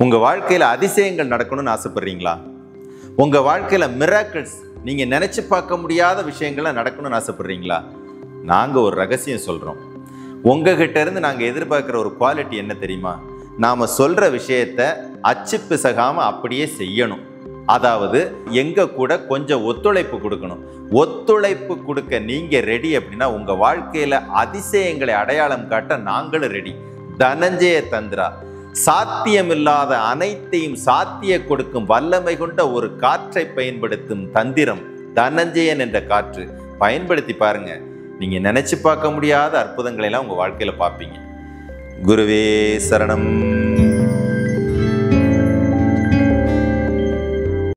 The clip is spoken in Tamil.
உங்க வாழ்க்கையில அதிசயங்கள் நடக்கணும்னு ஆசைப்படுறீங்களா? உங்க வாழ்க்கையில மிராக்கிள்ஸ், நீங்க நினைச்சு பார்க்க முடியாத விஷயங்கள்லாம் நடக்கணும்னு ஆசைப்படுறீங்களா? நாங்க ஒரு ரகசியம் சொல்றோம். உங்ககிட்ட இருந்து நாங்க எதிர்பார்க்கிற ஒரு குவாலிட்டி என்ன தெரியுமா? நாம சொல்ற விஷயத்த அச்சு பிசகாம அப்படியே செய்யணும். அதாவது எங்க கூட கொஞ்சம் ஒத்துழைப்பு கொடுக்கணும். ஒத்துழைப்பு கொடுக்க நீங்க ரெடி அப்படின்னா உங்க வாழ்க்கையில அதிசயங்களை அடையாளம் காட்ட நாங்களும் ரெடி. தனஞ்சய தந்திரா, சாத்தியமில்லாத அனைத்தையும் சாத்திய கொடுக்கும் வல்லமை கொண்ட ஒரு காற்றை பயன்படுத்தும் தந்திரம் தனஞ்சயன் என்ற காற்று. பயன்படுத்தி பாருங்க. நீங்க நினைச்சு பார்க்க முடியாத அற்புதங்களை எல்லாம் உங்க வாழ்க்கையில பார்ப்பீங்க. குருவே சரணம்.